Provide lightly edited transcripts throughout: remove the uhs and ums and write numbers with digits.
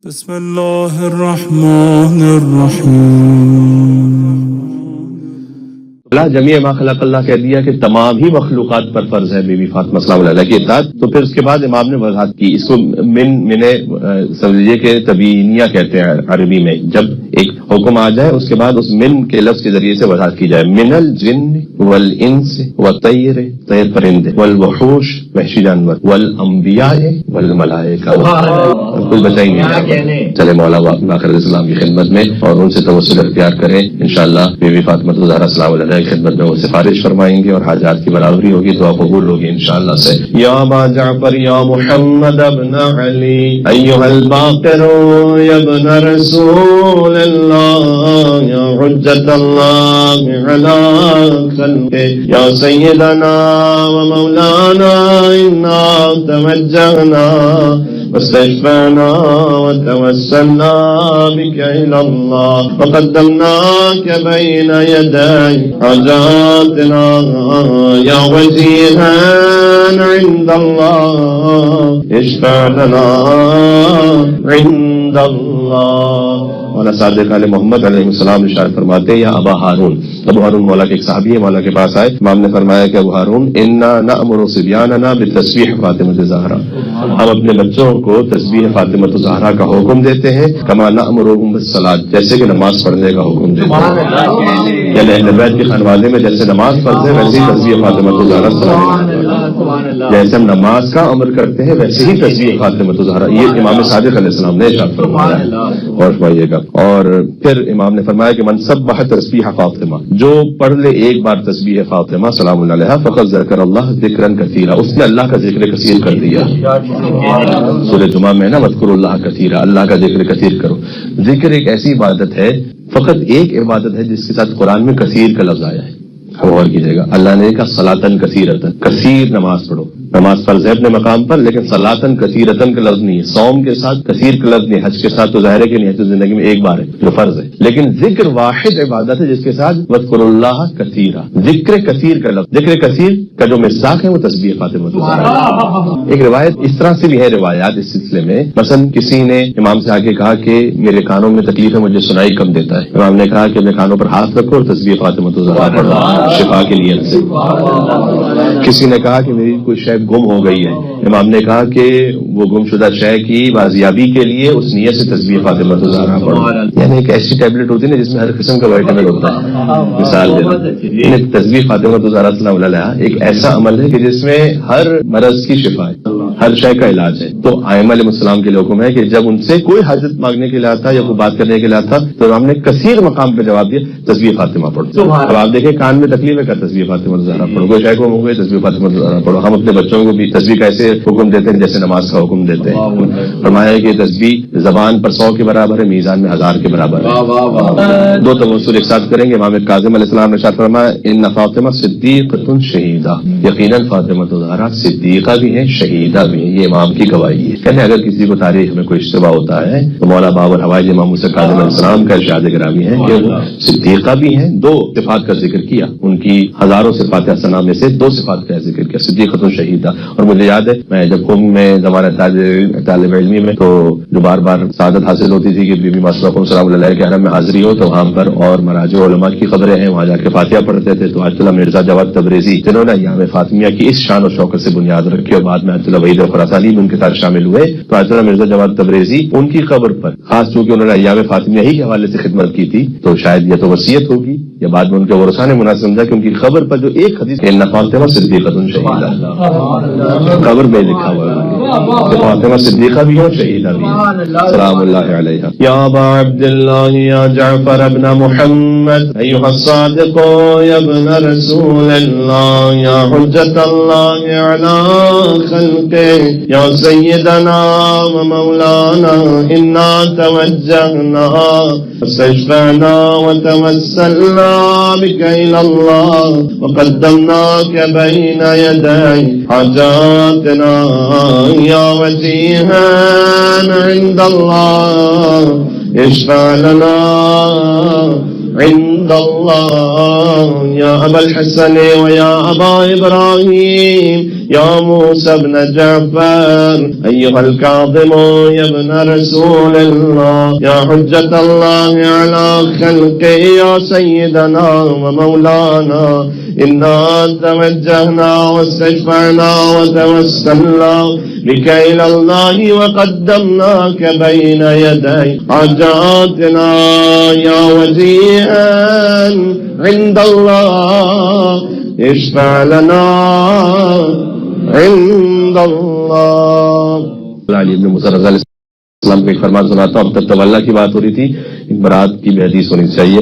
بسم اللہ الرحمن الرحیم۔ اللہ جمیع ما خلق اللہ کہہ دیا کہ تمام ہی مخلوقات پر فرض ہے بی بی فاطمہ سلام اللہ علیہ کی اطاعت۔ تو پھر اس کے بعد امام نے وضاحت کی، اس کو سمجھیے کہ تبینیہ کہتے ہیں عربی میں، جب ایک حکم آ جائے اس کے بعد اس من کے لفظ کے ذریعے سے وضاحت کی جائے، من الجن والانس والطیر، طیر پرندے، والوحوش وحشی جانور، والانبیاء والملائکہ، کچھ بچا ہی نہیں۔ چلے مولا باقر السلام کی خدمت میں اور ان سے توسل اختیار کریں، انشاءاللہ بی بی فاطمہ الزہرا سلام اللہ کی خدمت میں وہ سفارش فرمائیں گے اور حاجات کی برابری ہوگی، دعا قبول ہوگی انشاءاللہ سے۔ یا ابا جعفر یا محمد ابن علی ایھا الباقر یا ابن رسول اللہ یا حجت اللہ علی خلقہ یا سیدنا و مولانا انا توجہنا واستشفعنا وتوسلنا بك إلى الله وقدمناك بين يدي حاجاتنا يا وجيها عند الله اشفع لنا عند الله۔ مولا صادق علیہ محمد علیہ السلام ارشاد فرماتے ہیں، یا ابا ہارون، ابو ہارون مولا کے ایک صحابی ہے، مولا کے پاس آئے، امام نے فرمایا کہ ابو ہارون انا نأمر صبیاننا بتسبیح فاطمہ الزہرا، ہم اپنے بچوں کو تسبیح فاطمہ الزہرا کا حکم دیتے ہیں، کما نأمرهم بالصلاۃ، جیسے کہ نماز پڑھنے کا حکم دیتے ہیں، یعنی اہل بیت کے خانوادے میں جیسے نماز پڑھتے ہیں ویسے ہی تسبیح فاطمہ الزہرا، جیسے ہم نماز کا عمل کرتے ہیں ویسے ہی تسبیح فاطمہ الزہرا، یہ امام صادق علیہ السلام نے ارشاد فرمایا ہے، اور فرمائیے گا۔ اور پھر امام نے فرمایا کہ من سبح تسبیح فاطمہ، جو پڑھ لے ایک بار تسبیح فاطمہ سلام اللہ علیہا فقد ذکر اللہ ذکرا کثیرا، اس نے اللہ کا ذکر کثیر کر دیا۔ سورہ جمعہ میں نا وذکروا اللہ کثیرا، اللہ کا ذکر کثیر کرو۔ ذکر ایک ایسی عبادت ہے، فقط ایک عبادت ہے جس کے ساتھ قرآن میں کثیر کا لفظ آیا ہے، غور کیجیے گا، اللہ نے کہا صلاۃً کثیرۃً، کثیر نماز پڑھو، نماز فرض ہے اپنے مقام پر، لیکن صلاۃً کثیرۃً کا لفظ نہیں ہے، صوم کے ساتھ کثیر کا لفظ نہیں، حج کے ساتھ تو ظاہر ہے کہ نہیں ہے، تو زندگی میں ایک بار ہے جو فرض ہے، لیکن ذکر واحد عبادت ہے جس کے ساتھ وذکروا اللہ کثیرا، ذکر کثیر کا لفظ، ذکر کثیر کا جو مصداق ہے وہ تسبیح فاطمہ الزہرا۔ ایک روایت اس طرح سے بھی ہے، روایات اس سلسلے میں، مثلا کسی نے امام سے آ کے کہا کہ میرے کانوں میں تکلیف ہے، مجھے سنائی کم دیتا ہے، امام نے کہا کہ اپنے کانوں پر ہاتھ رکھو اور تسبیح فاطمہ الزہرا پڑھو شفا کے لیے۔ کسی نے کہا کہ میری کوئی شے گم ہو گئی ہے، امام نے کہا کہ وہ گم شدہ شے کی بازیابی کے لیے اس نیت سے تسبیح فاطمہ الزہرا پڑھو، یعنی ایک ایسی ٹیبلٹ ہوتی ہے نا جس میں ہر قسم کا وائٹامن ہوتا ہے، مثال دیتے، تسبیح فاطمہ الزہرا سلام اللہ علیہا ایک ایسا عمل ہے کہ جس میں ہر مرض کی شفا ہے، ہر شے کا علاج ہے۔ تو ائمہ علیہ السلام کے حکم ہے کہ جب ان سے کوئی حاجت مانگنے کے لیے آتا یا کوئی بات کرنے کے لیے آتا تو ہم نے کثیر مقام پہ جواب دیا تسبیح فاطمہ پڑھو۔ اب آپ دیکھیں کان میں تکلیف ہے کا تسبیح فاطمہ الزہرا پڑھو، کوئی شے کو ہو گئی تسبیح فاطمہ الزہرا پڑھو۔ ہم اپنے بچوں کو بھی تسبیح کا ایسے حکم دیتے ہیں جیسے نماز کا حکم دیتے ہیں، فرمایا کہ تسبیح زبان پر 100 کے برابر ہے، میزان میں 1000 کے برابر ہے۔ دو توسل ایک ساتھ کریں گے، امام کاظم علیہ السلام نے ارشاد فرمایا ان فاطمہ صدیقۃ شہیدہ، یقیناً فاطمہ الزہرا صدیقہ بھی ہیں شہیدہ بھی ہیں، یہ امام کی گواہی ہے۔ کہتے ہیں اگر کسی کو تاریخ میں کوئی اشتباہ ہوتا ہے تو مولا بابر حوائج امام موسیٰ کاظم علیہ السلام کا ارشاد گرامی ہے کہ وہ صدیقہ بھی ہیں، دو صفات کا ذکر کیا، ان کی ہزاروں صفات حسنہ میں سے 2 صفات کا ذکر کیا، صدیقۃ شہیدہ۔ اور مجھے یاد ہے میں جب قوم میں زمانہ طالب علمی میں تو جو بار بار سعادت حاصل ہوتی تھی کہ بی بی ماسٹر سلام اللہ علیہ کے حرم میں حاضری ہو تو وہاں پر اور مراجع علماء کی خبریں ہیں، وہاں جا کے فاتحہ پڑھتے تھے، تو آیت اللہ مرزا جواد تبریزی جنہوں نے ایام فاطمیہ کی اس شان و شوکت سے بنیاد رکھی اور بعد میں آیت اللہ وحید خراسانی بھی ان کے ساتھ شامل ہوئے، تو آیت اللہ مرزا جواد تبریزی ان کی قبر پر خاص چونکہ انہوں نے ایام فاطمیہ ہی کے حوالے سے خدمت کی تھی تو شاید یہ تو وصیت ہوگی یا بعد میں ان کے ورثاء نے مناسب سمجھا کہ ان کی خبر پر جو ایک حدیث ان فاطمہ صدیقۃ شہیدہ قبر میں لکھا ہوا ہے کہ فاطمہ صدیقہ بھی ہے شہیدہ بھی ہے سلام اللہ علیہا۔ یا ابا عبداللہ یا جعفر ابن محمد ایھا الصادق یا ابن رسول اللہ یا حجت اللہ علی خلقہ یا سیدنا و مولانا انا توجہنا واستشفعنا وتوسلنا بك إلى الله وقدمناك بين يدي حاجاتنا يا وجيها عند الله اشفع لنا عند عند الله يا أبا الحسن ويا أبا إبراهيم يا موسى بن جعفر أيها الكاظم يا ابن رسول الله يا حجة الله على خلقه يا سيدنا ومولانا إنا توجهنا واستشفعنا وتوسلنا بك إلى الله وقدمناك بين يدي حاجاتنا يا وجيها عند الله اشفع لنا عند الله. علی ابن موسیٰ رضی اللہ السلام کو ایک فرمان سناتا ہوں. اب تک تولا کی بات ہو رہی تھی, ایک برات کی بھی حدیث ہونی چاہیے.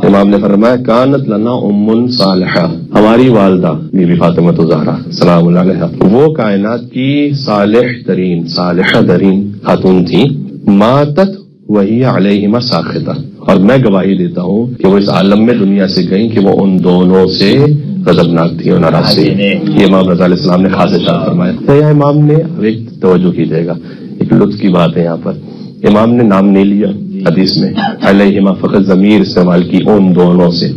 امام نے فرمایا کانت لنا ام صالحہ, ہماری والدہ بی بی فاطمہ الزہرا سلام اللہ علیہا وہ کائنات کی صالح ترین صالحہ ترین خاتون تھی. ماتت وہی علیہما ساخطہ, اور میں گواہی دیتا ہوں کہ وہ اس عالم میں دنیا سے گئیں کہ وہ ان دونوں سے غضبناک تھی اور ناراض تھی. یہ امام رضا علیہ السلام نے خاص ارشاد فرمایا. تو یہ امام نے ایک توجہ کیجیے گا, ایک لطف کی بات ہے یہاں پر. امام نے نام نہیں لیا حدیث میں, علیہما فقط ضمیر استعمال کی ان دونوں سے.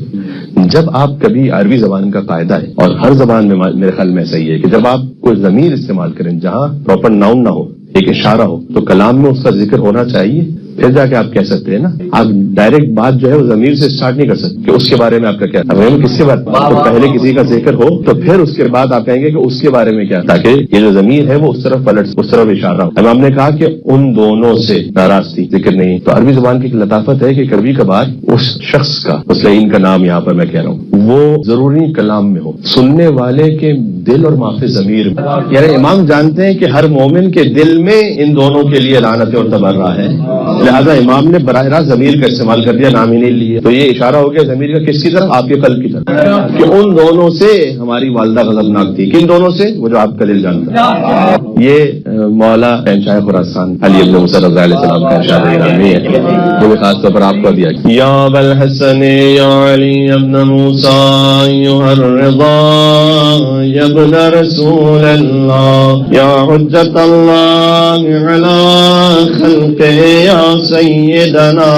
جب آپ کبھی عربی زبان کا قاعدہ ہے, اور ہر زبان میں میرے خیال میں ایسا ہی ہے کہ جب آپ کوئی ضمیر استعمال کریں جہاں پراپر ناؤن نہ ہو, ایک اشارہ ہو, تو کلام میں اس کا ذکر ہونا چاہیے. پھر جا کے آپ کہہ سکتے ہیں نا, آپ ڈائریکٹ بات جو ہے وہ ضمیر سے اسٹارٹ نہیں کر سکتے کہ اس کے بارے میں آپ کا کیا ہے. کس کے بارے تو پہلے کسی کا ذکر ہو تو پھر اس کے بعد آپ کہیں گے کہ اس کے بارے میں کیا, تاکہ یہ جو ضمیر ہے وہ اس طرف پلٹ, اس طرف اشارہ ہو. اب ہم نے کہا کہ ان دونوں سے ناراض تھی, ذکر نہیں. تو عربی زبان کی ایک لطافت ہے کہ کبھی کبھار اس شخص کا, مسلم کا نام یہاں پر میں کہہ رہا ہوں, وہ ضروری کلام میں ہو, سننے والے کے دل اور معافی ضمیر میں. یعنی امام جانتے ہیں کہ ہر مومن کے دل میں ان دونوں کے لیے لعنت اور تبرہ ہے, لہذا امام نے براہ راست ضمیر کا استعمال کر دیا, نام ہی نہیں لیے. تو یہ اشارہ ہو گیا ضمیر کا کس کی طرف, آپ کے قلب کی طرف, کہ ان دونوں سے ہماری والدہ غضبناک تھی. کن دونوں سے, وہ جو آپ کا دل جانتا ہے. یہ مولا شاہ خراسان علی ابن موسیٰ رضی اللہ علیہ السلام کا ارشاد گرامی ہے, وہ بھی خاص طور پر آپ کو دیا. یا ابا الحسن یا علی ابن موسیٰ ایھا الرضا یا ابن رسول اللہ یا حجت اللہ علی خلقہ یا سیدنا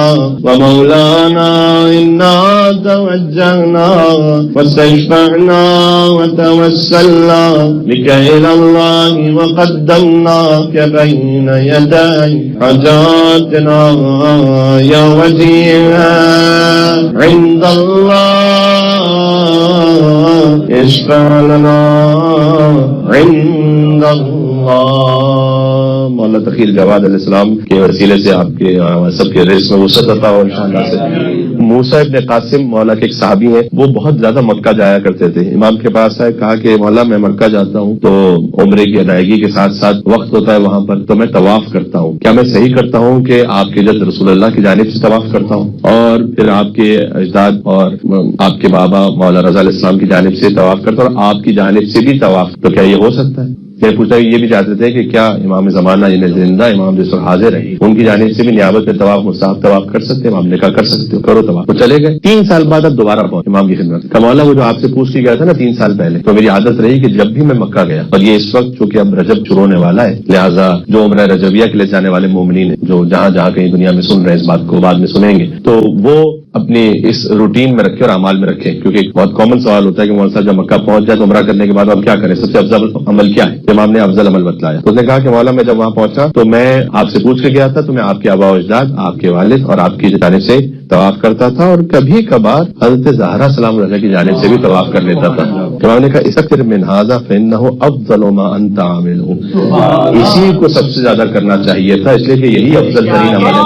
ومولانا انا توجہنا واستشفعنا وتوسلنا بک الی اللہ وقدمناک بین یدی حاجاتنا یا وجیہا عند اللہ اشفع لنا عند اللہ. مولا تقی جواد علیہ السلام کے وسیلے سے آپ کے سب کے رزق میں وسعت عطا ہو انشاءاللہ سے. موسیٰ ابن قاسم مولا کے ایک صحابی ہیں, وہ بہت زیادہ مکہ جایا کرتے تھے. امام کے پاس آئے, کہا کہ مولا میں مکہ جاتا ہوں تو عمرے کی ادائیگی کے ساتھ ساتھ وقت ہوتا ہے وہاں پر, تو میں طواف کرتا ہوں. کیا میں صحیح کرتا ہوں کہ آپ کے جد رسول اللہ کی جانب سے طواف کرتا ہوں اور پھر آپ کے اجداد اور آپ کے بابا مولا رضا علیہ السلام کی جانب سے طواف کرتا ہوں اور آپ کی جانب سے بھی طواف, تو کیا یہ ہو سکتا ہے؟ میں پوچھتا یہ بھی چاہتے تھے کہ کیا امام زمانہ یعنی زندہ امام جس وقت حاضر ہے ان کی جانب سے بھی نیابت میں طواف مستحب طواف کر سکتے ہیں؟ امام نے کہا کر سکتے ہو, کرو طواف. تو چلے گئے. 3 سال بعد اب دوبارہ پہنچے امام کی خدمت. مولا وہ جو آپ سے پوچھ کے گیا تھا نا 3 سال پہلے, تو میری عادت رہی کہ جب بھی میں مکہ گیا, اور یہ اس وقت چونکہ اب رجب شروع ہونے والا ہے, لہٰذا جو عمرہ رجبیہ کے لیے جانے والے مومنین جو جہاں جہاں کہیں دنیا میں سن رہے ہیں اس بات کو بعد میں سنیں گے, تو وہ اپنی اس روٹین میں رکھے اور اعمال میں رکھے. کیونکہ ایک بہت کامن سوال ہوتا ہے کہ مولانا صاحب جب مکہ پہنچ جائے تو عمرہ کرنے کے بعد اب کیا کریں, سب سے افضل عمل کیا ہے؟ امام نے افضل عمل بتلایا. تو اس نے کہا کہ مولا میں جب وہاں پہنچا تو میں آپ سے پوچھ کے گیا تھا, تو میں آپ کے آبا و اجداد, آپ کے والد اور آپ کی جانب سے طواف کرتا تھا, اور کبھی کبھار حضرت زہرا سلام اللہ کی جانب سے بھی طواف کر لیتا تھا. امام نے کہا استغفر من ھذا فانہ افضل ما انت عامل, اسی کو سب سے زیادہ کرنا چاہیے تھا, اس لیے کہ یہی افضل ترین عمل ہے.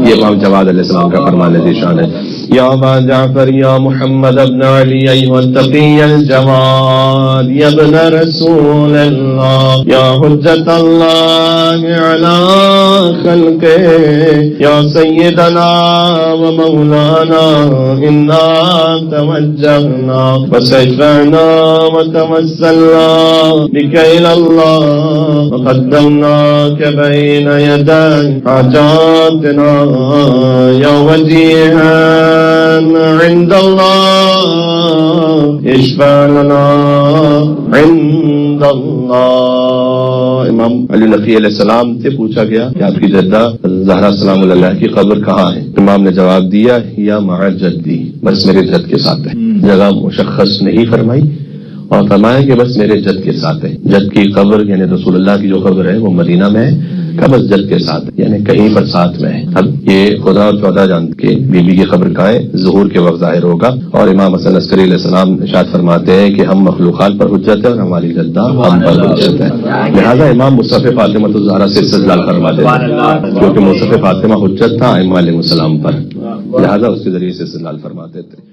یہ امام جواد علیہ السلام کا فرمان ذیشان ہے. یا ابا جعفر یا محمد ابن علی ایھا التقی الجواد یا ابن رسول اللہ یا حجت اللہ علی خلقہ یا سیدنا و مولانا انا توجہنا واستشفعنا وتوسلنا بک الی اللہ وقدمناک بین یدی حاجاتنا یا وجیہا عند اللہ اشفع لنا عند عند اللہ. امام علی نقی علیہ السلام سے پوچھا گیا کہ آپ کی جدہ زہرا سلام اللہ کی قبر کہاں ہے؟ امام نے جواب دیا یا مع جدی، بس میرے جد کے ساتھ ہے. جگہ مشخص نہیں فرمائی اور فرمایا کہ بس میرے جد کے ساتھ ہے. جد کی قبر یعنی رسول اللہ کی جو قبر ہے وہ مدینہ میں ہے، کا بس جد کے ساتھ ہے، یعنی کہیں پر ساتھ میں ہے. اب یہ خدا اور چودہ جانتے کہ بی بی کی قبر کہاں ہے، ظہور کے وقت ظاہر ہوگا. اور امام حسن عسکری علیہ السلام ارشاد فرماتے ہیں کہ ہم مخلوقات پر حجت ہے اور ہماری جدہ ہم پر حجت ہے. لہذا امام مصطفی فاطمہ الزہرا سے استدلال فرماتے تھے کیونکہ مصطفی فاطمہ حجت تھا ائمہ علیہ السلام پر، لہذا اس کے ذریعے سے استدلال فرماتے تھے.